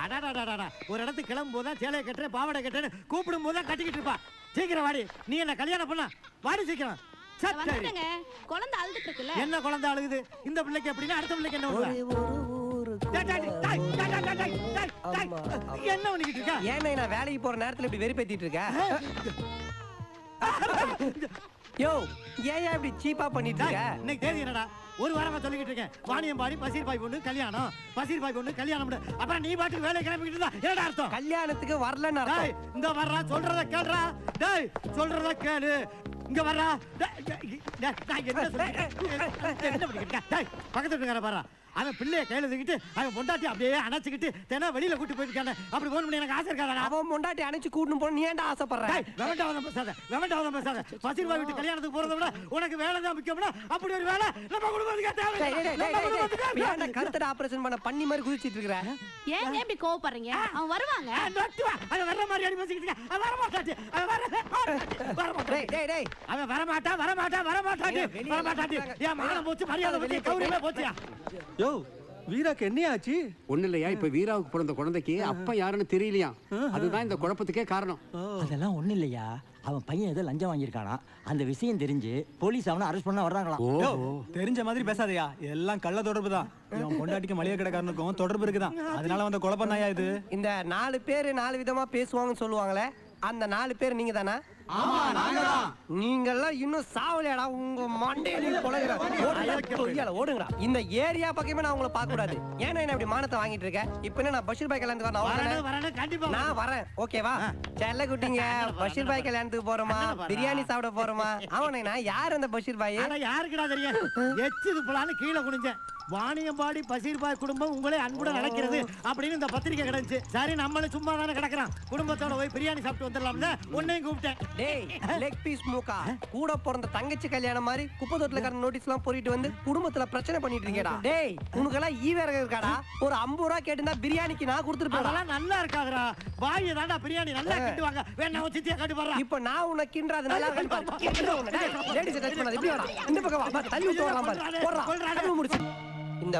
அடாடாடாடா ஒரு இடத்துக்கு கிளம்பும் போது சேலையை கட்டுறேன் பாவாடை கட்டுறேன்னு கூப்பிடும் போது கட்டிக்கிட்டு இருப்பா. சீக்கிரம் வாடி, நீ என்ன கல்யாணம் பண்ண வாடி சீக்கிரம். குழந்தை அழுதுட்டு இருக்குல்ல. என்ன குழந்தை அழுகுது? இந்த பிள்ளைக்கு எப்படின்னா அடுத்த பிள்ளைக்கு என்ன என்ன பண்ணிக்கிட்டு இருக்கா? ஏன்னா நான் வேலைக்கு போற நேரத்துல இப்படி வெறுப்பேத்திட்டு இருக்கேன். யோ ஏன் இப்படி சீப்பா பண்ணிட்டு இருக்க? இன்னைக்கு தேதி என்னடா? ஒரு வாரமா சொல்லிக்கிட்டு இருக்கேன். வாணியம்பாடி பசீர் பாய் பொண்ணு கல்யாணம், பசீர் பாய் பொண்ணு கல்யாணம். அப்புறம் நீ பாட்டுக்கு வேலை கிளம்பிக்கிட்டு இருந்தா என்னடா அர்த்தம்? கல்யாணத்துக்கு வரலன்னு அர்த்தம். இந்த வர்றா சொல்றத கேளுடா. டேய் சொல்றத கேளு. இங்க வர்றா. என்ன பண்ணிக்கிட்டு? டேய் பக்கத்துல இருக்கற பாறா. அவன் பிள்ளைய கையில தூக்கிட்டு அவன் பொண்டாட்டி அப்படியே அணைச்சிக்கிட்டு தெனா வெளியில கூட்டி போயிருக்கானே. அப்படி போன் பண்ணி எனக்கு ஆசை இருக்காதா? அவன் பொண்டாட்டி அணைச்சு கூட்டணும் போற நீ ஏன்டா ஆசைப்படுற? வெவண்டாவதம் பேசாத. பசீர் பாய் வீட்டு கல்யாணத்துக்கு போறத விட உனக்கு வேலை தான் முக்கியம்னா அப்படி ஒரு வேலை நம்ம குடும்பத்துக்கு தேவை. ஏன்டா கருத்தட ஆபரேஷன் பண்ண பண்ணி மாதிரி குதிச்சிட்டு இருக்கற? ஏன் இப்படி கோவப்படுறீங்க? அவன் வருவாங்க. அவன் வர்ற மாதிரி அடி பேசிக்கிட்டு இருக்க. அவன் வர மாட்டாடி. அவன் வர மாட்டாடி. என் மானம் போச்சு, மரியாதை போச்சு, கௌரவமே போச்சியா? யோ வீராக்கு என்ன ஆச்சு? ஒண்ணு இல்லையா, இப்ப வீராவுக்கு பிறந்த குழந்தைக்கு அப்பா யாருன்னு தெரியலையா. அதுதான் இந்த குழப்பத்துக்கே காரணம். அதெல்லாம் ஒண்ணு இல்லையா, அவன் பையன் ஏதோ லஞ்சம் வாங்கியிருக்கானா. அந்த விஷயம் தெரிஞ்சு போலீஸ் அவனை அரெஸ்ட் பண்ண வர்றாங்களாம். தெரிஞ்ச மாதிரி பேசாதயா, எல்லாம் கள்ள தொடர்பு தான். இவன் பொண்டாட்டிக்கு மளிகை கடைக்காரனுக்கும் தொடர்பு இருக்குதான். அதனால வந்த குழப்பம் நாயா இது. இந்த 4 பேர் 4 விதமா பேசுவாங்கன்னு சொல்லுவாங்களே, அந்த 4 பேர் நீங்க தானா? நீங்கெல்லாம் இன்னும் சாவலையாடா. உங்க மண்டையில ஓடுங்கடா. இந்த ஏரியா பக்கமே நான் உங்களை பார்க்க கூடாது. ஏன்னா என்ன இப்படி மானத்தை வாங்கிட்டு இருக்கேன்? இப்ப என்ன நான் பஷீர் பாய் கல்யாணத்துக்கு நான் வரேன். ஓகேவா? செல்ல குட்டிங்க, பஷீர் பாய் கல்யாணத்துக்கு போறோமா, பிரியாணி சாப்பிட போறோமா? அவனா யார் அந்த பஷீர் பாய்? யாருக்குடா தெரியும்? எச்சு போலான்னு கீழே குனிஞ்சேன். வாணியம்பாடி பசீர் பாய் குடும்பம் உங்களே அன்புடன் நடக்கிறது அப்படின்னு இந்த பத்திரிக்கை கிடைச்சு. சரி நம்மளும் சும்மா தானே கிடக்குறான், குடும்பத்தோட போய் பிரியாணி சாப்பிட்டு வந்துடலாம்ல உன்னையும் கூப்பிட்டேன். டேய் லெக் பீஸ் மூக்கா, கூட பிறந்த தங்கச்சி கல்யாணம் மாதிரி குப்பை தொட்டில கடந்த நோட்டீஸ் எல்லாம் போரிட்டு வந்து குடும்பத்துல பிரச்சனை பண்ணிட்டு இருக்கேடா. டேய் உனக்கெல்லாம் ஈவேரக இருக்காடா? ஒரு 50 ரூபா கேட்டுனா பிரியாணிக்கு நான் கொடுத்துருப்பேன். அதெல்லாம் நல்லா இருக்காதுடா. பாய் தாண்டா பிரியாணி நல்லா கிட்டுவாங்க. வேணா சித்தியா காட்டி பாரு. இப்போ நான் உனக்கு கிண்டறது நல்லா இருக்கு பாரு. லேடிஸ் டச் பண்ணாத. இப்படி வாடா, இந்த பக்கம் வா. தள்ளி விட்டு வரலாம் பாரு. போறா. முடிச்சு இந்த